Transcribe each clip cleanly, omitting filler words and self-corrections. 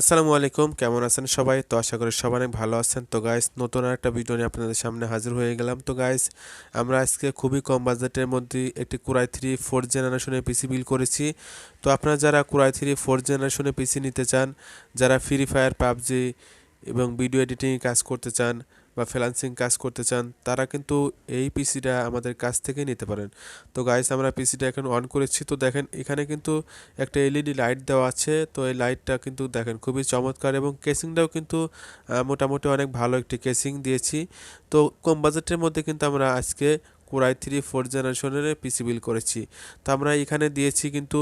আসসালামু আলাইকুম, কেমন আছেন সবাই? তো আশা করি সবাই অনেক ভালো আছেন। তো গাইস, নতুন একটা ভিডিও নিয়ে আপনাদের সামনে হাজির হয়ে গেলাম। তো গাইস, আমরা আজকে খুবই কম বাজেটের মধ্যে একটি কোরাই 3 4th জেনারেশনের পিসি বিল্ড করেছি। তো আপনারা যারা কোরাই 3 4th জেনারেশনের পিসি নিতে চান, যারা ফ্রি ফায়ার, পাবজি এবং ভিডিও এডিটিং কাজ করতে চান বা ফ্রিল্যান্সিং কাজ করতে চান, তারা কিন্তু এই পিসিটা আমাদের কাছ থেকে নিতে পারেন। তো গাইস, আমরা পিসিটা এখন অন করেছি। তো দেখেন, এখানে কিন্তু একটা এলইডি লাইট দেওয়া আছে। তো এই লাইটটা কিন্তু দেখেন খুবই চমৎকার, এবং কেসিংটাও কিন্তু মোটামুটি অনেক ভালো একটি কেসিং দিয়েছি। তো কম বাজেটের মধ্যে কিন্তু আমরা আজকে কোরাই 3 4th জেনারেশনের পিসি বিল্ড করেছি। তো আমরা এখানে দিয়েছি কিন্তু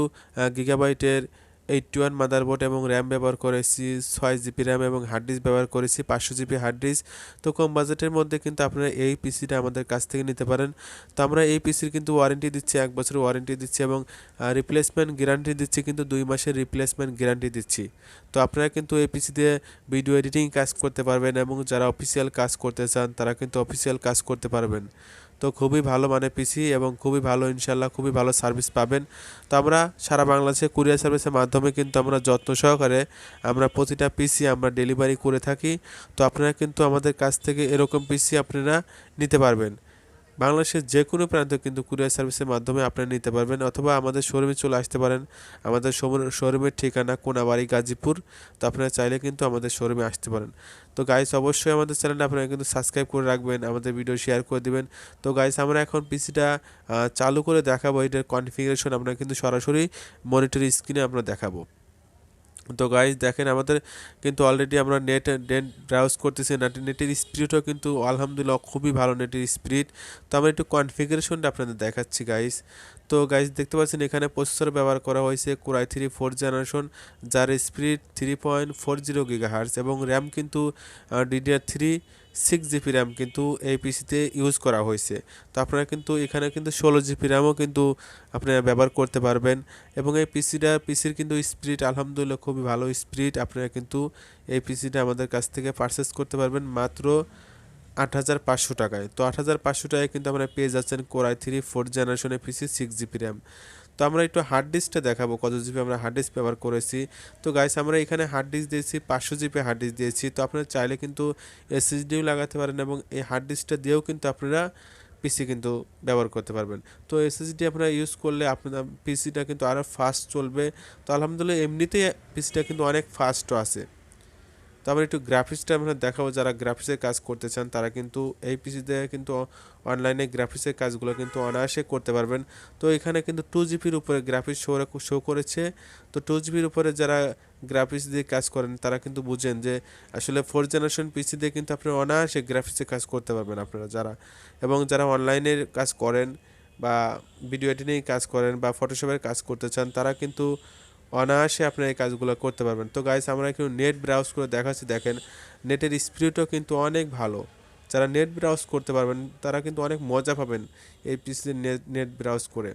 গিগাবাইটের 81 মাদারবোর্ড এবং র্যাম ব্যবহার করেছি 6 জিবি র্যাম, এবং হার্ড ডিস্ক ব্যবহার করেছি 500 জিবি হার্ড ডিস্ক। তো কম বাজেটের মধ্যে কিন্তু আপনারা এই পিসিটা আমাদের কাছ থেকে নিতে পারেন। তো আমরা এই পিসির কিন্তু ওয়ারেন্টি দিচ্ছি, 1 বছরের ওয়ারেন্টি দিচ্ছি, এবং রিপ্লেসমেন্ট গ্যারান্টি দিচ্ছি, কিন্তু 2 মাসের রিপ্লেসমেন্ট গ্যারান্টি দিচ্ছি। তো আপনারা কিন্তু এই পিসি দিয়ে ভিডিও এডিটিং কাজ করতে পারবেন, এবং যারা অফিসিয়াল কাজ করতে চান তারা কিন্তু অফিসিয়াল কাজ করতে পারবেন। তো খুবই ভালো মানের পিসি, এবং খুবই ভালো, ইনশাল্লাহ খুবই ভালো সার্ভিস পাবেন। তো আমরা সারা বাংলাদেশে কুরিয়ার সার্ভিসের মাধ্যমে কিন্তু আমরা যত্ন সহকারে আমরা প্রতিটা পিসি আমরা ডেলিভারি করে থাকি। তো আপনারা কিন্তু আমাদের কাছ থেকে এরকম পিসি আপনারা নিতে পারবেন। বাংলাদেশের যে কোনো প্রান্তে কিন্তু কুরিয়ার সার্ভিসের মাধ্যমে আপনারা নিতে পারবেন, অথবা আমাদের শোরুমে চলে আসতে পারেন। আমাদের শোরুমের ঠিকানা কোনাবাড়ি, গাজীপুর। তো আপনারা চাইলে কিন্তু আমাদের শোরুমে আসতে পারেন। তো গাইস, অবশ্যই আমাদের চ্যানেলটা আপনারা কিন্তু সাবস্ক্রাইব করে রাখবেন, আমাদের ভিডিও শেয়ার করে দিবেন। তো গাইস, আমরা এখন পিসিটা চালু করে দেখাবো। এটার কনফিগারেশন আমরা কিন্তু সরাসরি মনিটর স্ক্রিনে আমরা দেখাবো। তো গাইস দেখেন, আমাদের কিন্তু অলরেডি আমরা নেট ব্রাউজ করতেছি। নেটের স্পিডও কিন্তু আলহামদুলিল্লাহ খুবই ভালো নেটের স্পিড। তো আমরা একটু কনফিগারেশনটা আপনাদের দেখাচ্ছি গাইস। তো গাইস, দেখতে পাচ্ছেন এখানে প্রসেসর ব্যবহার করা হয়েছে কোরাই 3 4th জেনারেশন, যার স্পিড 3.40 গিগাহার্টজ, এবং র্যাম কিন্তু DDR3 6 জিবি র্যাম কিন্তু এই পিসিতে ইউজ করা হয়েছে। তো আপনারা কিন্তু এখানে কিন্তু 16 জিবি র্যামও কিন্তু আপনারা ব্যবহার করতে পারবেন। এবং এই পিসির কিন্তু স্পিড আলহামদুলিল্লাহ খুবই ভালো স্পিড। আপনারা কিন্তু এই পিসিটা আমাদের কাছ থেকে পারচেস করতে পারবেন মাত্র 8,500 টাকায়। তো 8,500 টাকায় কিন্তু আমরা পেয়ে যাচ্ছেন কোরাই 3 4th জেনারেশনের পিসি 6 জিবি র্যাম। তো আমরা একটু হার্ড ডিস্কটা দেখাবো, কত জিবি আমরা হার্ড ডিস্ক ব্যবহার করেছি। তো গাইস, আমরা এখানে হার্ড ডিস্ক দিয়েছি 500 জিবি হার্ড ডিস্ক দিয়েছি। তো আপনারা চাইলে কিন্তু এসএসডিও লাগাতে পারেন, এবং এই হার্ড ডিস্কটা দিয়েও কিন্তু আপনারা পিসি কিন্তু ব্যবহার করতে পারবেন। তো এসএসডি আপনারা ইউজ করলে আপনার পিসিটা কিন্তু আরও ফাস্ট চলবে। তো আলহামদুলিল্লাহ এমনিতেই পিসিটা কিন্তু অনেক ফাস্টও আছে। তো আমরা একটু গ্রাফিক্সটা আমরা দেখাবো। যারা গ্রাফিক্সের কাজ করতে চান তারা কিন্তু এই পিসিতে কিন্তু অনলাইনে গ্রাফিক্সের কাজগুলো কিন্তু অনায়াসে করতে পারবেন। তো এখানে কিন্তু 2 জিবির উপরে গ্রাফিক্স শো করেছে। তো 2 জিবির উপরে যারা গ্রাফিক্স দিয়ে কাজ করেন তারা কিন্তু বুঝেন যে আসলে 4th জেনারেশন পিসি দিয়ে কিন্তু আপনি অনায়াসে গ্রাফিক্সের কাজ করতে পারবেন আপনারা যারা, এবং যারা অনলাইনের কাজ করেন বা ভিডিও এডিটিং কাজ করেন বা ফটোশপের কাজ করতে চান তারা কিন্তু অনায়াসে আপনারা এই কাজগুলো করতে পারবেন। তো গাইস, আমরা একটু নেট ব্রাউজ করে দেখাচ্ছি। দেখেন, নেটের স্পিডও কিন্তু অনেক ভালো। যারা নেট ব্রাউজ করতে পারবেন তারা কিন্তু অনেক মজা পাবেন এই পিসিতে নেট ব্রাউজ করে।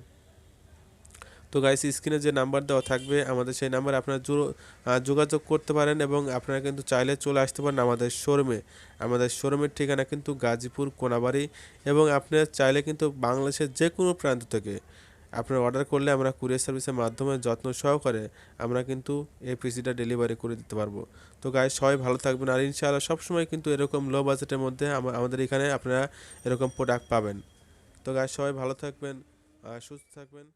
তো গাইস, স্ক্রিনে যে নাম্বার দেওয়া থাকবে আমাদের, সেই নাম্বারে আপনারা যোগাযোগ করতে পারেন, এবং আপনারা কিন্তু চাইলে চলে আসতে পারেন আমাদের শোরুমে। আমাদের শোরুমের ঠিকানা কিন্তু গাজীপুর, কোনাবাড়ি, এবং আপনারা চাইলে কিন্তু বাংলাদেশের যে কোনো প্রান্ত থেকে আপনারা অর্ডার করলে আমরা কুরিয়ার সার্ভিসের মাধ্যমে যত্ন সহকারে আমরা কিন্তু এই পিসিটা ডেলিভারি করে দিতে পারবো। তো গাইস, সবাই ভালো থাকবেন, আর ইনশাআল্লাহ সবসময় কিন্তু এরকম লো বাজেটের মধ্যে আমাদের এখানে আপনারা এরকম প্রোডাক্ট পাবেন। তো গাইস, সবাই ভালো থাকবেন, সুস্থ থাকবেন।